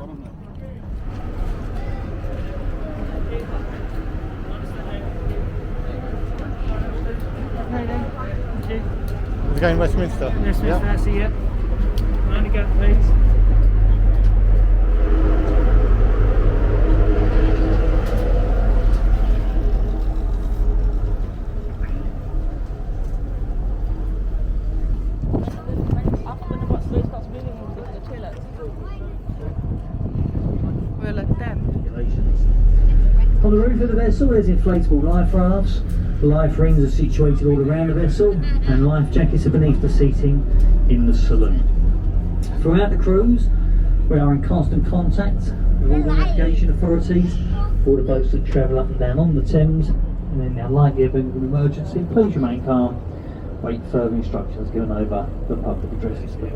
Is it going Westminster? Westminster, yeah. that's it, yeah. Round the gap, please. On the roof of the vessel there's inflatable life rafts, life rings are situated all around the vessel, and life jackets are beneath the seating in the saloon. Throughout the cruise we are in constant contact with all the navigation authorities, all the boats that travel up and down on the Thames, and in the unlikely event of an emergency, please remain calm, wait further instructions given over the public address display.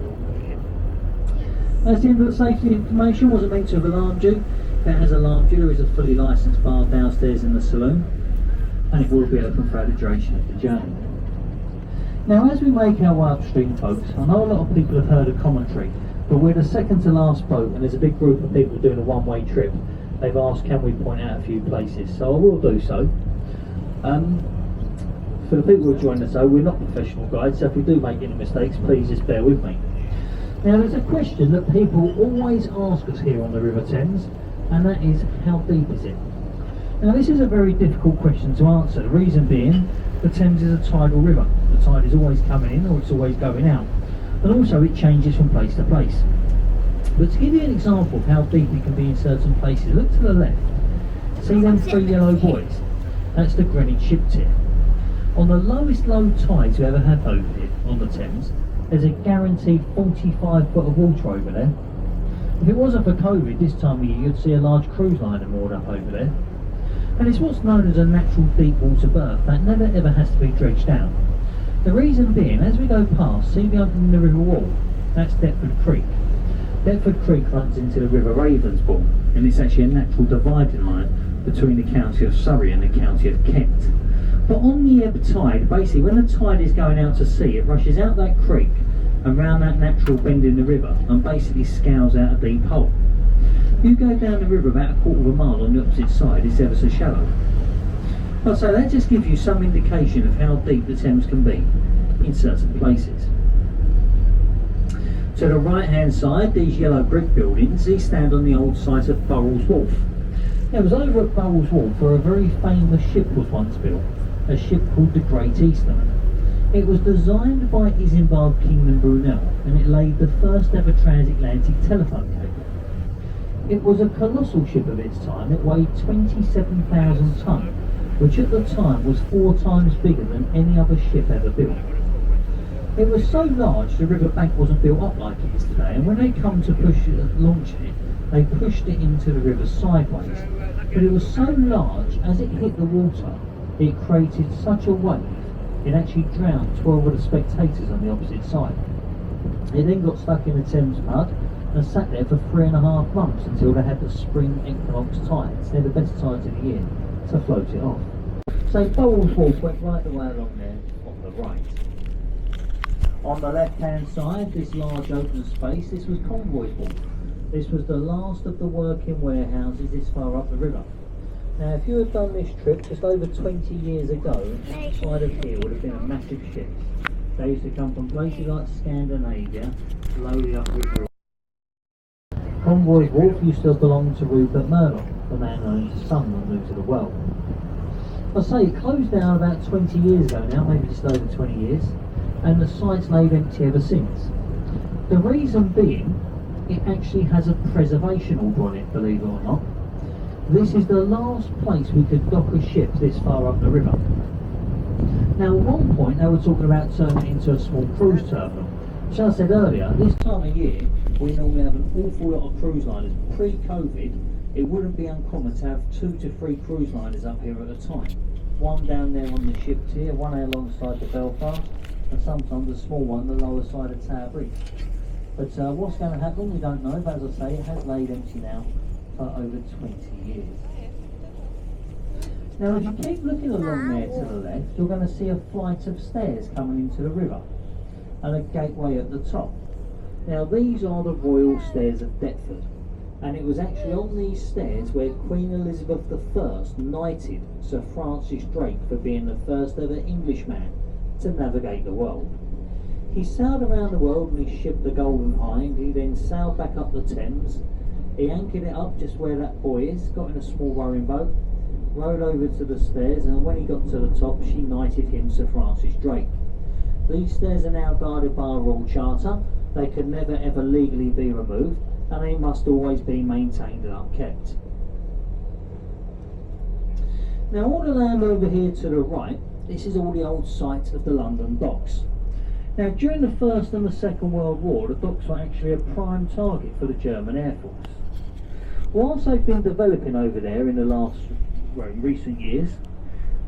As the end of the safety information wasn't meant to have alarmed you, if it has alarmed you, there is a fully licensed bar downstairs in the saloon, and it will be open throughout the duration of the journey. Now, as we make our way upstream, folks, I know a lot of people have heard a commentary, but we're the second to last boat, and there's a big group of people doing a one-way trip. They've asked, can we point out a few places? So I will do so. For the people who join us, though, we're not professional guides, so if we do make any mistakes, please just bear with me. Now, there's a question that people always ask us here on the River Thames, and that is, how deep is it? Now, this is a very difficult question to answer. The reason being, the Thames is a tidal river. The tide is always coming in or it's always going out. And also it changes from place to place. But to give you an example of how deep it can be in certain places, look to the left. See them three yellow buoys? That's the Greenwich ship tier. On the lowest low tides we ever have over here on the Thames, there's a guaranteed 45 foot of water over there. If it wasn't for COVID, this time of year you'd see a large cruise liner moored up over there. And it's what's known as a natural deep water berth that never ever has to be dredged out. The reason being, as we go past, see the opening of the River Wharf? That's Deptford Creek. Deptford Creek runs into the River Ravensbourne, and it's actually a natural dividing line between the county of Surrey and the county of Kent. But on the ebb tide, basically when the tide is going out to sea, it rushes out that creek and round that natural bend in the river and basically scours out a deep hole. You go down the river about a quarter of a mile on the opposite side, it's ever so shallow. But so that just gives you some indication of how deep the Thames can be in certain places. To the right hand side, these yellow brick buildings, these stand on the old site of Burrell's Wharf. It was over at Burrell's Wharf where a very famous ship was once built, a ship called the Great Eastern. It was designed by Isambard Kingdom Brunel, and it laid the first ever transatlantic telephone cable. It was a colossal ship of its time. It weighed 27,000 tonnes, which at the time was 4 times bigger than any other ship ever built. It was so large the river bank wasn't built up like it is today, and when they come to launch it, they pushed it into the river sideways. But it was so large, as it hit the water, it created such a wave, it actually drowned 12 of the spectators on the opposite side. It then got stuck in the Thames mud and sat there for 3.5 months until they had the spring equinox tides. They're the best tides of the year to float it off. So Burrell's Wharf went right the way along there on the right. On the left hand side, this large open space, this was Convoy's Wharf. This was the last of the working warehouses this far up the river. Now if you had done this trip just over 20 years ago, outside of here would have been a massive ship. They used to come from places like Scandinavia, slowly up river. Convoy's Wharf used to belong to Rupert Murdoch, the man who owns the Sun that moved to the world. I say it closed down about 20 years ago now, maybe just over 20 years, and the site's laid empty ever since. The reason being, it actually has a preservation order on it, believe it or not. This is the last place we could dock a ship this far up the river. Now at one point they were talking about turning it into a small cruise terminal. As I said earlier, this time of year we normally have an awful lot of cruise liners. Pre-COVID, it wouldn't be uncommon to have 2 to 3 cruise liners up here at a time. One down there on the ship tier, one alongside the Belfast, and sometimes a small one the lower side of Tower Bridge. But what's going to happen, we don't know, but as I say, it has laid empty now for over 20 years. Now if you keep looking along there to the left, you're going to see a flight of stairs coming into the river and a gateway at the top. Now these are the Royal Stairs of Deptford, And it was actually on these stairs where Queen Elizabeth I knighted Sir Francis Drake for being the first ever Englishman to navigate the world. He sailed around the world in his ship the Golden Hind. He then sailed back up the Thames. He anchored it up just where that boy is, got in a small rowing boat, rowed over to the stairs, and when he got to the top, she knighted him Sir Francis Drake. These stairs are now guarded by a royal charter. They can never ever legally be removed, and they must always be maintained and upkept. Now all the land over here to the right, this is all the old site of the London docks. Now during the First and the Second World War, the docks were actually a prime target for the German Air Force. Whilst they've been developing over there in the in recent years,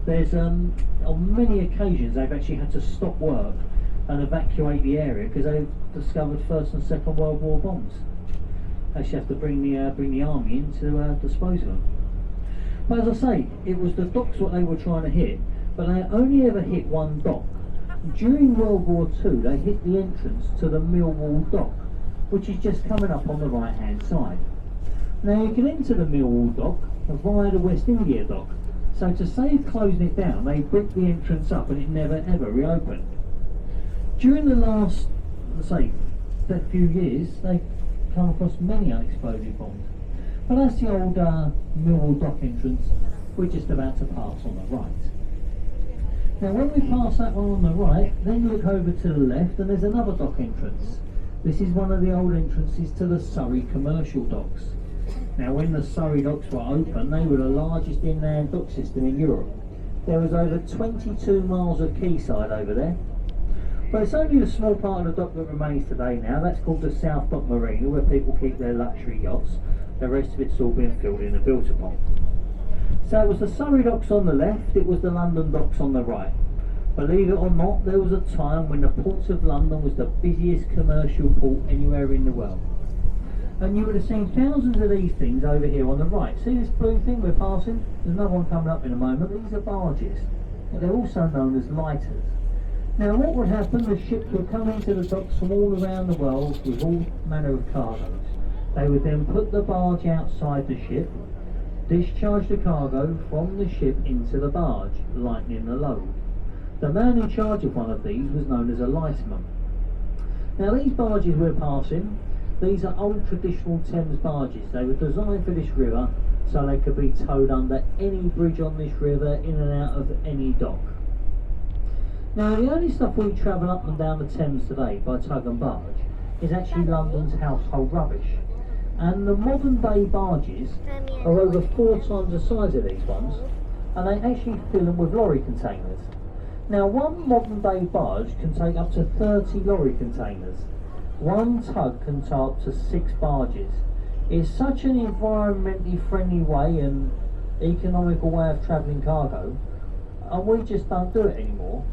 there's on many occasions they've actually had to stop work and evacuate the area because they've discovered First and Second World War bombs. They actually have to bring the army in to dispose of them. But as I say, it was the docks what they were trying to hit, but they only ever hit one dock. During World War II, they hit the entrance to the Millwall dock, which is just coming up on the right hand side. Now you can enter the Millwall dock via the West India dock, so to save closing it down, they bricked the entrance up and it never ever reopened. During the last, that few years, they've come across many unexploded bombs. But that's the old Millwall dock entrance we're just about to pass on the right. Now when we pass that one on the right, then look over to the left and there's another dock entrance. This is one of the old entrances to the Surrey commercial docks. Now when the Surrey docks were open, they were the largest inland dock system in Europe. There was over 22 miles of quayside over there. But it's only a small part of the dock that remains today now. That's called the South Dock Marina, where people keep their luxury yachts. The rest of it's all been filled in and built upon. So it was the Surrey docks on the left, it was the London docks on the right. Believe it or not, there was a time when the Port of London was the busiest commercial port anywhere in the world. And you would have seen thousands of these things over here on the right. See this blue thing we're passing? There's another one coming up in a moment. These are barges. They're also known as lighters. Now what would happen, the ships would come into the docks from all around the world with all manner of cargoes. They would then put the barge outside the ship, discharge the cargo from the ship into the barge, lightening the load. The man in charge of one of these was known as a lighterman. Now these barges we're passing, these are old traditional Thames barges. They were designed for this river so they could be towed under any bridge on this river, in and out of any dock. Now the only stuff we travel up and down the Thames today by tug and barge is actually London's household rubbish. And the modern day barges are over 4 times the size of these ones, and they actually fill them with lorry containers. Now one modern day barge can take up to 30 lorry containers. One tug can tow up to 6 barges. It's such an environmentally friendly way and economical way of travelling cargo, and we just don't do it anymore,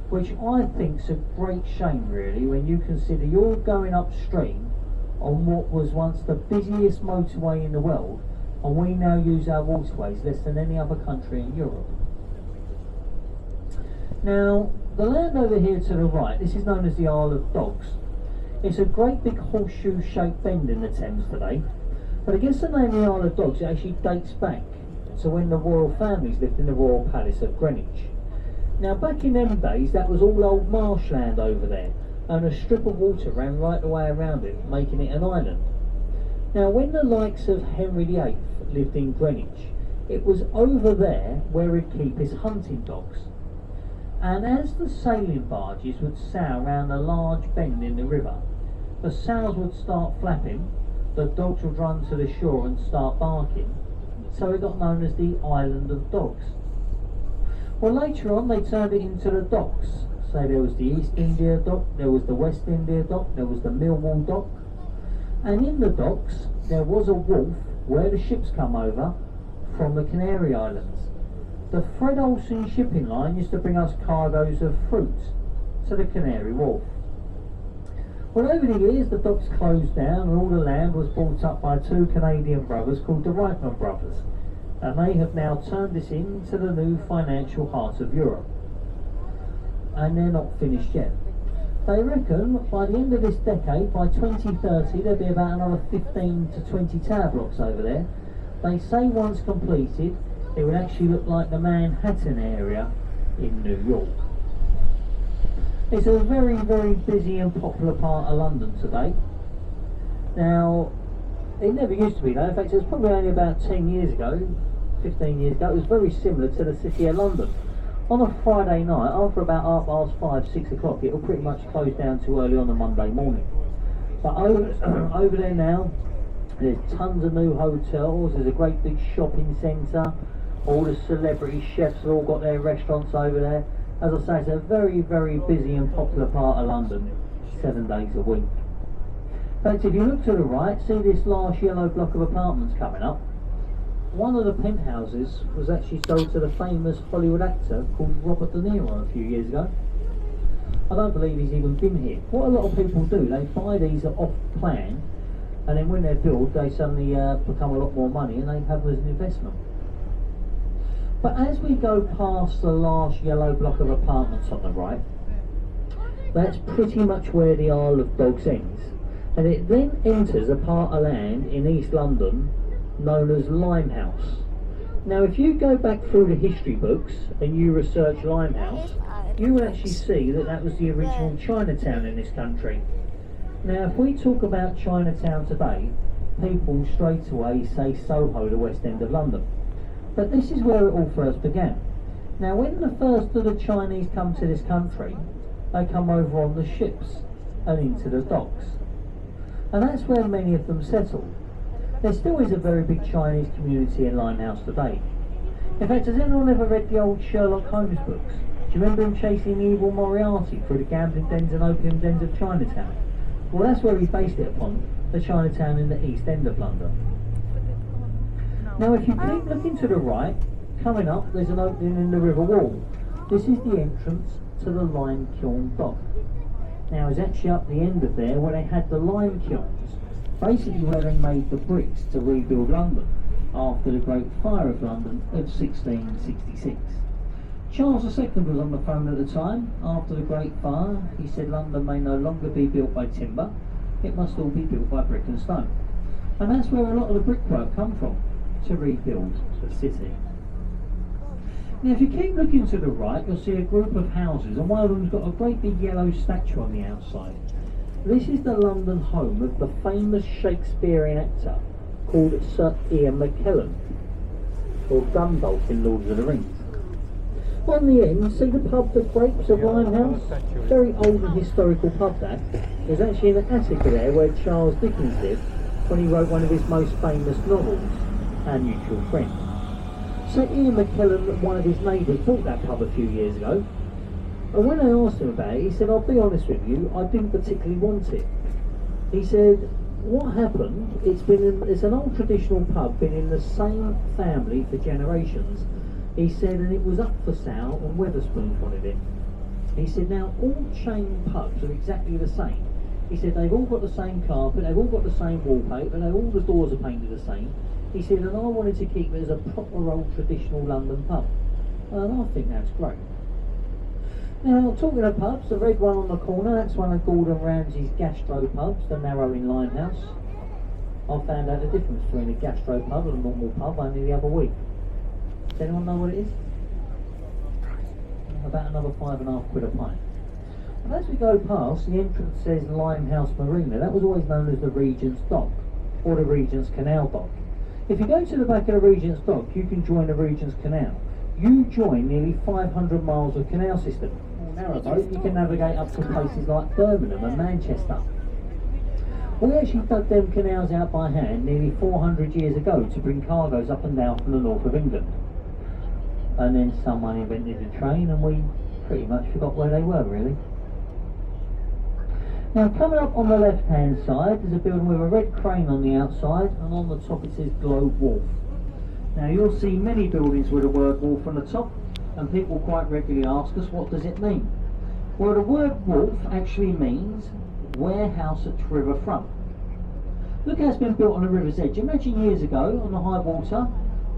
which I think's a great shame really, when you consider you're going upstream on what was once the busiest motorway in the world, and we now use our waterways less than any other country in Europe. Now the land over here to the right, this is known as the Isle of Dogs. It's a great big horseshoe shaped bend in the Thames today, but I guess the name of the Isle of Dogs actually dates back to when the royal families lived in the royal palace of Greenwich. Now back in them days that was all old marshland over there, and a strip of water ran right the way around it, making it an island. Now when the likes of Henry VIII lived in Greenwich, it was over there where he'd keep his hunting dogs. And as the sailing barges would sail round a large bend in the river, the sails would start flapping, the dogs would run to the shore and start barking, so it got known as the Island of Dogs. Well later on they turned it into the docks. So there was the East India dock, there was the West India dock, there was the Millwall dock, and in the docks there was a wharf where the ships come over from the Canary Islands. The Fred Olsen shipping line used to bring us cargoes of fruit to the Canary Wharf. Well over the years the docks closed down and all the land was bought up by 2 Canadian brothers called the Wright brothers, and they have now turned this into the new financial heart of Europe. And they're not finished yet. They reckon by the end of this decade, by 2030, there'll be about another 15 to 20 tower blocks over there. They say once completed, it would actually look like the Manhattan area in New York. It's a very, very busy and popular part of London today. Now, it never used to be though. In fact, it was probably only about 10 years ago, 15 years ago, it was very similar to the City of London. On a Friday night, after about 5, 6 o'clock, it'll pretty much close down too early on a Monday morning. But over there now, there's tons of new hotels, there's a great big shopping centre, all the celebrity chefs have all got their restaurants over there. As I say, it's a very, very busy and popular part of London, 7 days a week. In fact, if you look to the right, see this large yellow block of apartments coming up? One of the penthouses was actually sold to the famous Hollywood actor called Robert De Niro a few years ago. I don't believe he's even been here. What a lot of people do, they buy these off plan, and then when they're built, they suddenly become a lot more money and they have them as an investment. But as we go past the large yellow block of apartments on the right, that's pretty much where the Isle of Dogs ends. And it then enters a part of land in East London known as Limehouse. Now if you go back through the history books and you research Limehouse, you will actually see that that was the original Chinatown in this country. Now if we talk about Chinatown today, people straight away say Soho, the West End of London. But this is where it all first began. Now when the first of the Chinese come to this country, they come over on the ships and into the docks. And that's where many of them settled. There still is a very big Chinese community in Limehouse today. In fact, has anyone ever read the old Sherlock Holmes books? Do you remember him chasing the evil Moriarty through the gambling dens and opium dens of Chinatown? Well, that's where he based it upon, the Chinatown in the East End of London. Now if you keep looking to the right, coming up there's an opening in the river wall. This is the entrance to the lime kiln dock. Now it's actually up the end of there where they had the lime kilns, basically where they made the bricks to rebuild London after the Great Fire of London of 1666. Charles II was on the phone at the time. After the Great Fire, he said London may no longer be built by timber, it must all be built by brick and stone. And that's where a lot of the brickwork come from, to rebuild the city. Now if you keep looking to the right, you'll see a group of houses, and one of them's got a great big yellow statue on the outside. This is the London home of the famous Shakespearean actor called Sir Ian McKellen, or Gandalf in Lord of the Rings. On the end, see the pub, the Grapes of Limehouse? Very old and historical pub that. There's actually an attic there where Charles Dickens lived when he wrote one of his most famous novels, Our Mutual Friend. So Ian McKellen, one of his neighbours, bought that pub a few years ago, and when I asked him about it, he said, I'll be honest with you, I didn't particularly want it. He said, what happened, it's an old traditional pub, been in the same family for generations. He said, and it was up for sale and Wetherspoons wanted it. He said, now all chain pubs are exactly the same. He said, they've all got the same carpet, they've all got the same wallpaper, all the doors are painted the same. He said, and I wanted to keep it as a proper old traditional London pub. And I think that's great. Now, talking of pubs, the red one on the corner, that's one of Gordon Ramsay's gastro pubs, the Narrow in Limehouse. I found out the difference between a gastro pub and a normal pub only the other week. Does anyone know what it is? About another £5.50 a pint. And as we go past, the entrance says Limehouse Marina. That was always known as the Regent's Dock, or the Regent's Canal Dock. If you go to the back of the Regent's Dock, you can join the Regent's Canal. You join nearly 500 miles of canal system. Narrowboat, you can navigate up to places like Birmingham and Manchester. We actually dug them canals out by hand nearly 400 years ago to bring cargoes up and down from the north of England. And then someone invented a train and we pretty much forgot where they were really. Now coming up on the left hand side there's a building with a red crane on the outside, and on the top it says Globe Wharf. Now you'll see many buildings with the word wharf on the top, and people quite regularly ask us, what does it mean? Well, the word wharf actually means warehouse at Riverfront. Look how it's been built on the river's edge. Imagine years ago on the high water,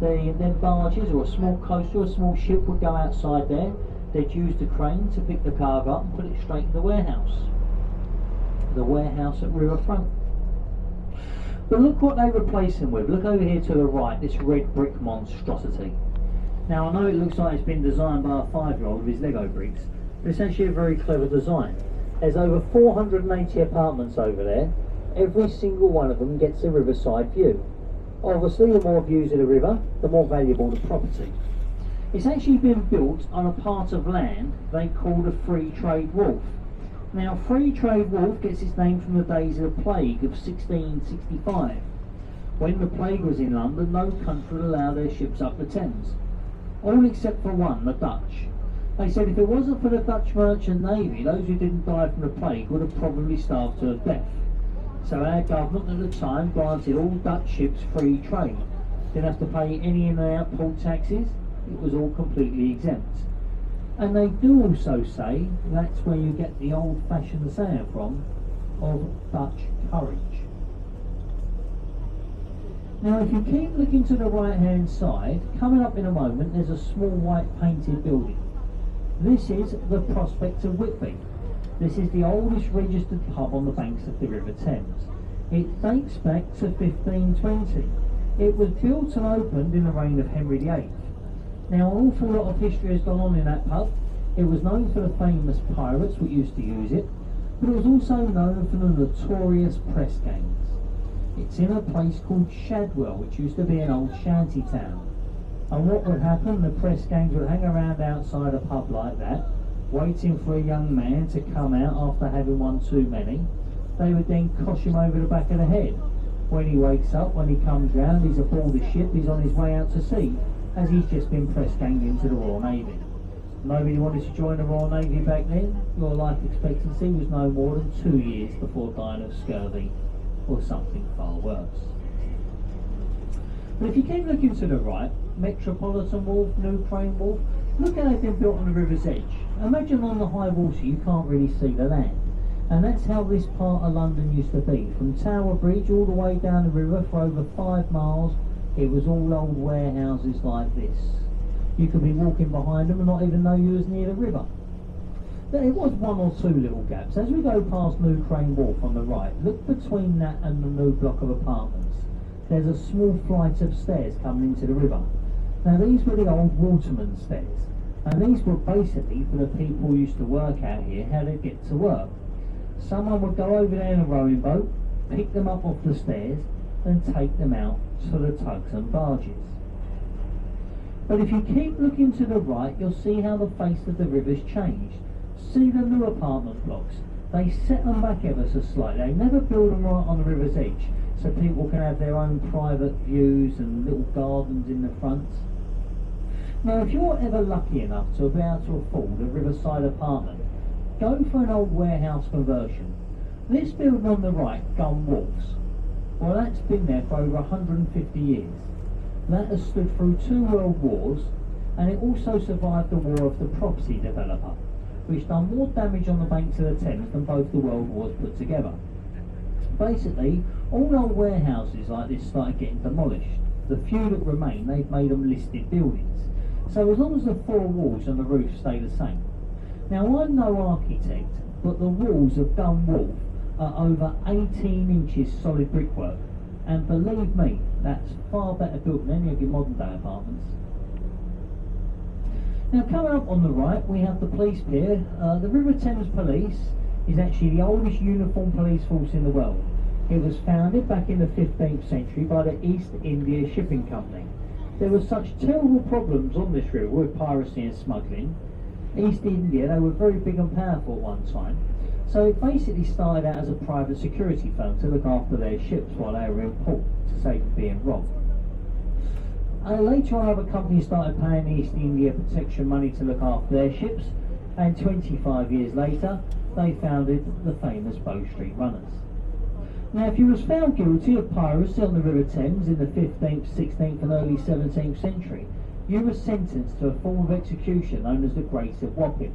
them barges or a small coaster or a small ship would go outside there. They'd use the crane to pick the cargo up and put it straight in the warehouse. the warehouse at Riverfront. But look what they replace them with. Look over here to the right, this red brick monstrosity. Now I know it looks like it's been designed by a 5-year-old with his Lego bricks, but it's actually a very clever design. There's over 480 apartments over there. Every single one of them gets a riverside view. Obviously, the more views of the river, the more valuable the property. It's actually been built on a part of land they call the Free Trade Wharf. Now, Free Trade Wharf gets its name from the days of the plague of 1665. When the plague was in London, no country would allow their ships up the Thames. All except for one, the Dutch. They said if it wasn't for the Dutch merchant navy, those who didn't die from the plague would have probably starved to death. So our government at the time granted all Dutch ships free trade. Didn't have to pay any in and out port taxes. It was all completely exempt. And they do also say that's where you get the old-fashioned saying from of Dutch courage. Now if you keep looking to the right-hand side, coming up in a moment there's a small white painted building. This is the Prospect of Whitby. This is the oldest registered pub on the banks of the River Thames. It dates back to 1520. It was built and opened in the reign of Henry VIII. Now an awful lot of history has gone on in that pub. It was known for the famous pirates who used to use it, but it was also known for the notorious press gangs. It's in a place called Shadwell, which used to be an old shanty town. And what would happen, the press gangs would hang around outside a pub like that, waiting for a young man to come out after having one too many. They would then cosh him over the back of the head. When he wakes up, when he comes round, he's aboard the ship, he's on his way out to sea, as he's just been press ganged into the Royal Navy. Nobody wanted to join the Royal Navy back then. Your life expectancy was no more than 2 years before dying of scurvy or something far worse. But if you keep looking to the right, Metropolitan Wharf, New Crane Wharf, look how they've been built on the river's edge. Imagine on the high water you can't really see the land. And that's how this part of London used to be. From Tower Bridge all the way down the river for over 5 miles, it was all old warehouses like this. You could be walking behind them and not even know you was near the river. But it was one or two little gaps. As we go past New Crane Wharf on the right, look between that and the new block of apartments. There's a small flight of stairs coming into the river. Now these were the old waterman stairs. And these were basically for the people who used to work out here, how they'd get to work. Someone would go over there in a rowing boat, pick them up off the stairs, and take them out to the tugs and barges. But if you keep looking to the right, you'll see how the face of the river's changed. See the new apartment blocks. They set them back ever so slightly. They never build them right on the river's edge, so people can have their own private views and little gardens in the front. Now, if you're ever lucky enough to be able to afford a riverside apartment, go for an old warehouse conversion. This building on the right, Gun Wharfs, well, that's been there for over 150 years. That has stood through 2 world wars, and it also survived the war of the property developer, which done more damage on the banks of the Thames than both the world wars put together. Basically, all old warehouses like this started getting demolished. The few that remain, they've made them listed buildings. So as long as the 4 walls and the roof stay the same. Now I'm no architect, but the walls of Gun Wharf are over 18 inches solid brickwork, and believe me, that's far better built than any of your modern day apartments. Now coming up on the right we have the police pier. The River Thames Police is actually the oldest uniformed police force in the world. It was founded back in the 15th century by the East India Shipping Company. There were such terrible problems on this river with piracy and smuggling. East India, they were very big and powerful at one time, so it basically started out as a private security firm to look after their ships while they were in port to save them being robbed. Later on other companies started paying the East India protection money to look after their ships, and 25 years later they founded the famous Bow Street Runners. Now if you was found guilty of piracy on the River Thames in the 15th, 16th and early 17th century, you were sentenced to a form of execution known as the Grace of Wapping.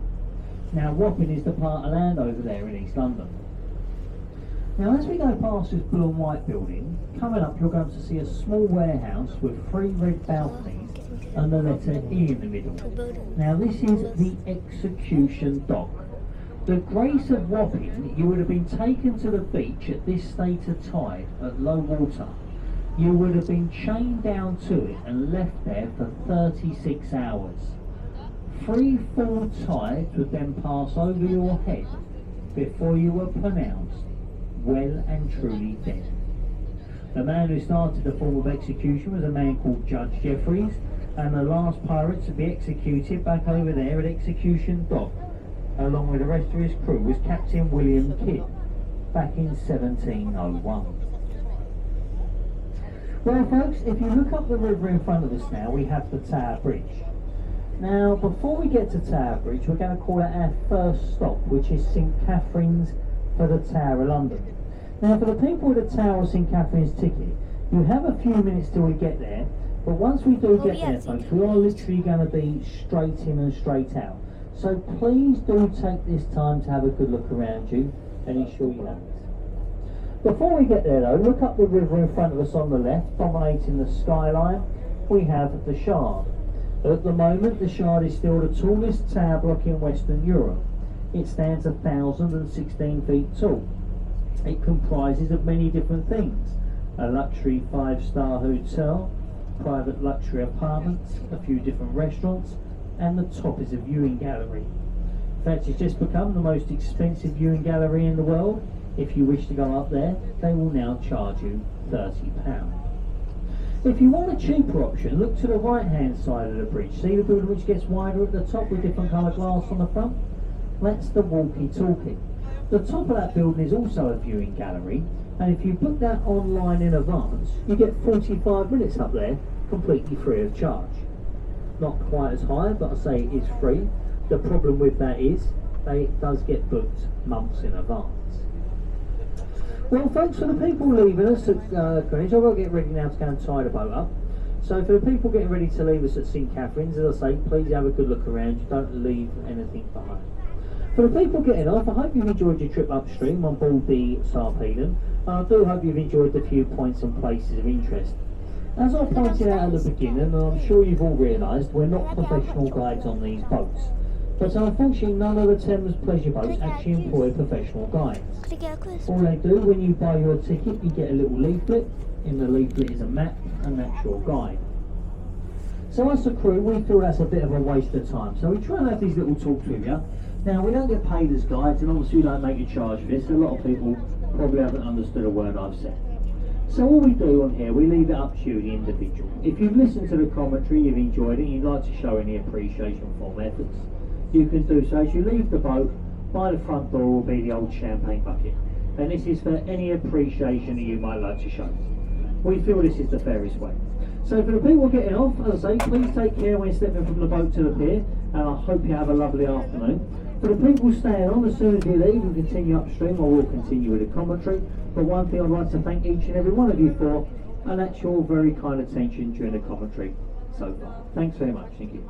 Now Wapping is the part of land over there in East London. Now as we go past this blue and white building, coming up you're going to see a small warehouse with 3 red balconies and the letter E in the middle. Now this is the execution dock. The grace of Wapping, you would have been taken to the beach at this state of tide, at low water. You would have been chained down to it and left there for 36 hours. 3 full tides would then pass over your head before you were pronounced well and truly dead. The man who started the form of execution was a man called Judge Jeffreys, and the last pirate to be executed back over there at Execution Dock, along with the rest of his crew, was Captain William Kidd, back in 1701. Well folks, if you look up the river in front of us now, we have the Tower Bridge. Now, before we get to Tower Bridge, we're going to call it our first stop, which is St Catherine's for the Tower of London. Now, for the people with the Tower of St Catherine's ticket, you have a few minutes till we get there, but once we do get there, folks, we are literally going to be straight in and straight out. So please do take this time to have a good look around you and ensure you know it. Before we get there though, look up the river in front of us on the left, dominating the skyline. We have the Shard. At the moment, the Shard is still the tallest tower block in Western Europe. It stands 1,016 feet tall. It comprises of many different things: a luxury 5-star hotel, private luxury apartments, a few different restaurants, and the top is a viewing gallery. In fact, it's just become the most expensive viewing gallery in the world. If you wish to go up there, they will now charge you £30. If you want a cheaper option, look to the right hand side of the bridge. See the building which gets wider at the top with different coloured glass on the front? That's the walkie-talkie. The top of that building is also a viewing gallery, and if you book that online in advance, you get 45 minutes up there completely free of charge. Not quite as high, but I say it is free. The problem with that is it does get booked months in advance. Well folks, for the people leaving us at Greenwich, I've got to get ready now to go and tie the boat up. So for the people getting ready to leave us at St Catherine's, as I say, please have a good look around. You don't leave anything behind. For the people getting off, I hope you've enjoyed your trip upstream on board the Sarpedon. I do hope you've enjoyed the few points and places of interest. As I pointed out at the beginning, and I'm sure you've all realised, we're not professional guides on these boats. But unfortunately, none of the Thames pleasure boats actually employ professional guides. All they do, when you buy your ticket, you get a little leaflet. In the leaflet is a map, and that's your guide. So as a crew, we feel that's a bit of a waste of time. So we try and have these little talks with you. Now, we don't get paid as guides, and obviously we don't make a charge for this. A lot of people probably haven't understood a word I've said. So all we do on here, we leave it up to you, the individual. If you've listened to the commentary, you've enjoyed it, and you'd like to show any appreciation for my efforts, you can do so. As you leave the boat, by the front door will be the old champagne bucket. And this is for any appreciation that you might like to show. We feel this is the fairest way. So for the people getting off, as I say, please take care when stepping from the boat to the pier, and I hope you have a lovely afternoon. For the people staying on, as soon as you leave and continue upstream, I will continue with the commentary. But one thing I'd like to thank each and every one of you for, and that's your very kind attention during the commentary so far. Thanks very much. Thank you.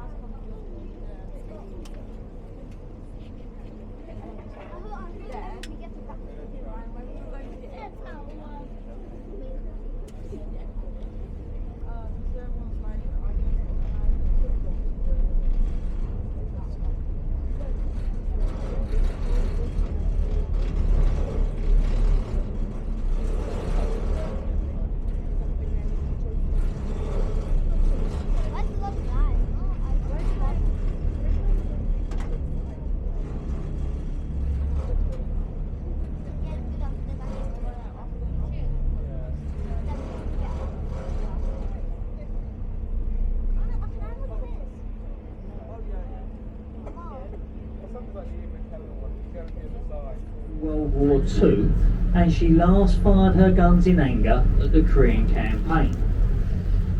World War II, and she last fired her guns in anger at the Korean campaign.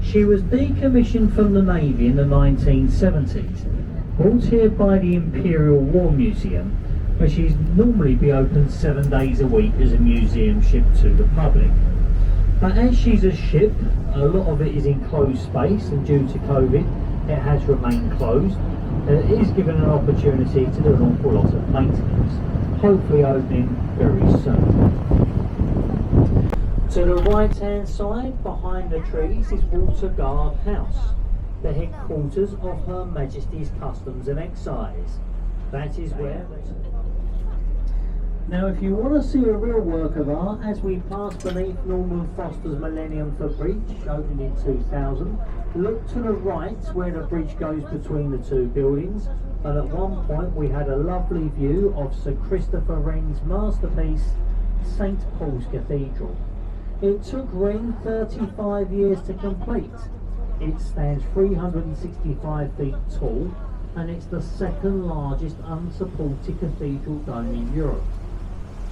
She was decommissioned from the Navy in the 1970s, brought here by the Imperial War Museum, where she's normally be open 7 days a week as a museum ship to the public. But as she's a ship, a lot of it is in closed space, and due to COVID, it has remained closed. It is given an opportunity to do an awful lot of maintenance, hopefully opening very soon. To the right hand side, behind the trees, is Water Guard House, the headquarters of Her Majesty's Customs and Excise. That is where Now if you want to see a real work of art, as we pass beneath Norman Foster's Millennium Bridge, opened in 2000, look to the right where the bridge goes between the two buildings, and at one point we had a lovely view of Sir Christopher Wren's masterpiece, St Paul's Cathedral. It took Wren 35 years to complete. It stands 365 feet tall, and it's the second largest unsupported cathedral dome in Europe.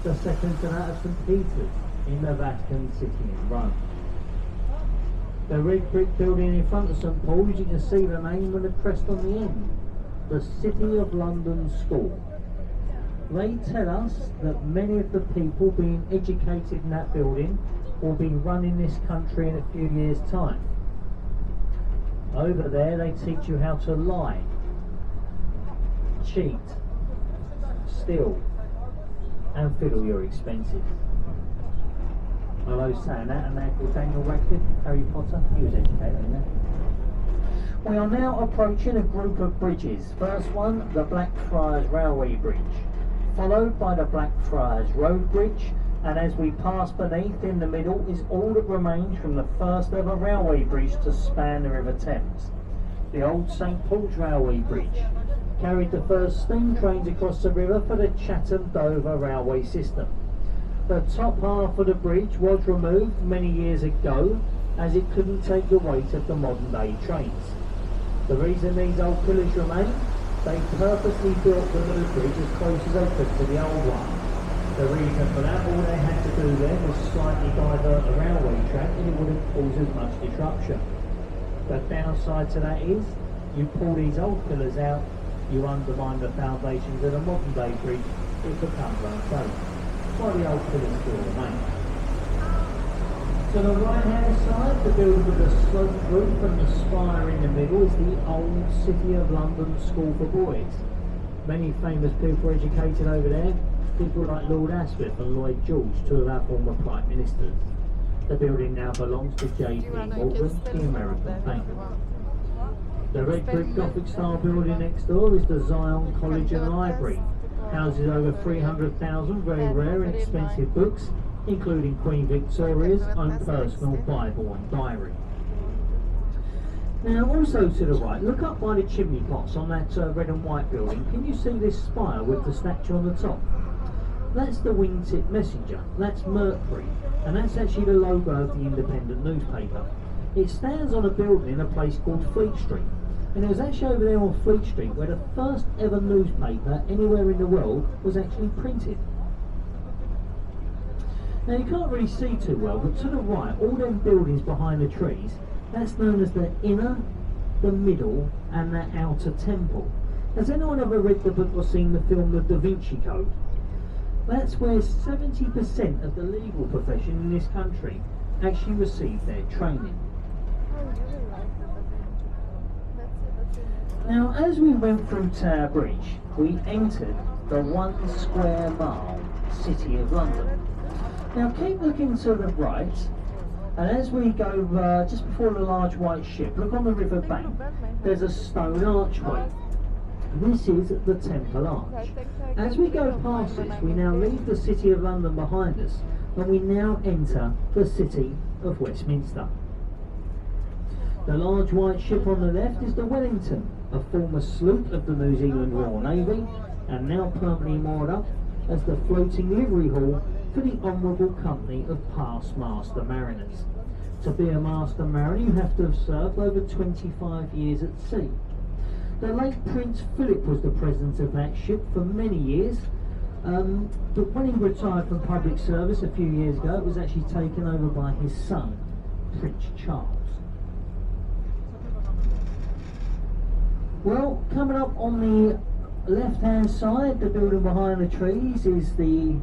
The second to that of St Peter's in the Vatican City in Rome. The red brick building in front of St Paul's, you can see the name and the crest on the end. The City of London School. They tell us that many of the people being educated in that building will be running this country in a few years' time. Over there they teach you how to lie, cheat, steal, and fiddle your expenses. Although saying that, a man called Daniel Radcliffe, Harry Potter, he was educated in that. We are now approaching a group of bridges. First one, the Blackfriars Railway Bridge, followed by the Blackfriars Road Bridge, and as we pass beneath, in the middle, is all that remains from the first ever railway bridge to span the River Thames. The old St Paul's Railway Bridge carried the first steam trains across the river for the Chatham-Dover railway system. The top half of the bridge was removed many years ago as it couldn't take the weight of the modern day trains. The reason these old pillars remain, they purposely built the new bridge as close as they could to the old one. The reason for that, all they had to do then was slightly divert the railway track and it wouldn't cause as much disruption. The downside to that is, you pull these old pillars out, you undermine the foundations of the modern day bridge, it becomes unsafe. That's why the old pillars still remain. To the right hand side, the building with the sloped roof and the spire in the middle is the old City of London School for Boys. Many famous people were educated over there, people like Lord Asquith and Lloyd George, two of our former Prime Ministers. The building now belongs to J.P. Morgan, the American bank. The red brick Gothic style building next door is the Zion College and Library. Houses over 300,000 very rare and expensive books, including Queen Victoria's own personal Bible and diary. Now also to the right, look up by the chimney pots on that red and white building. Can you see this spire with the statue on the top? That's the Wingtip Messenger, that's Mercury, and that's actually the logo of the Independent newspaper. It stands on a building in a place called Fleet Street, and it was actually over there on Fleet Street where the first ever newspaper anywhere in the world was actually printed. Now you can't really see too well, but to the right, all them buildings behind the trees, that's known as the inner, the middle and the outer temple. Has anyone ever read the book or seen the film The Da Vinci Code? That's where 70% of the legal profession in this country actually receive their training. Now as we went through Tower Bridge, we entered the 1 square mile City of London. Now keep looking to the right, and as we go just before the large white ship, look on the river bank, there's a stone archway. This is the Temple Arch. As we go past this, we now leave the City of London behind us, and we now enter the City of Westminster. The large white ship on the left is the Wellington, a former sloop of the New Zealand Royal Navy, and now permanently moored up as the floating livery hall for the Honourable Company of Past Master Mariners. To be a Master Mariner, you have to have served over 25 years at sea. The late Prince Philip was the president of that ship for many years, but when he retired from public service a few years ago, it was actually taken over by his son, Prince Charles. Well, coming up on the left-hand side, the building behind the trees is the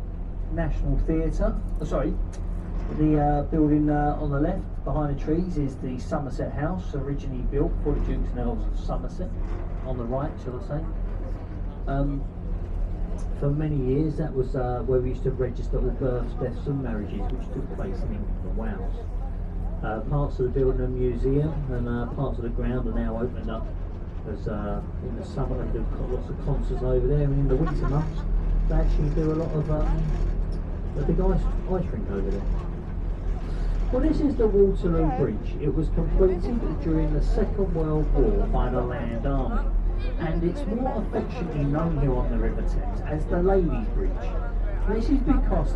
National Theatre. The building on the left behind the trees is the Somerset House, originally built for the Dukes and Earls of Somerset. On the right, shall I say. For many years, that was where we used to register all births, deaths and marriages which took place in England and Wales. Parts of the building are a museum, and parts of the ground are now opened up. As in the summer they do lots of concerts over there, and in the winter months They actually do a lot of the big ice rink over there. Well, this is the Waterloo Bridge. It was completed during the Second World War by the Land Army, and it's more affectionately known here on the River Thames as the Ladies' Bridge. This is because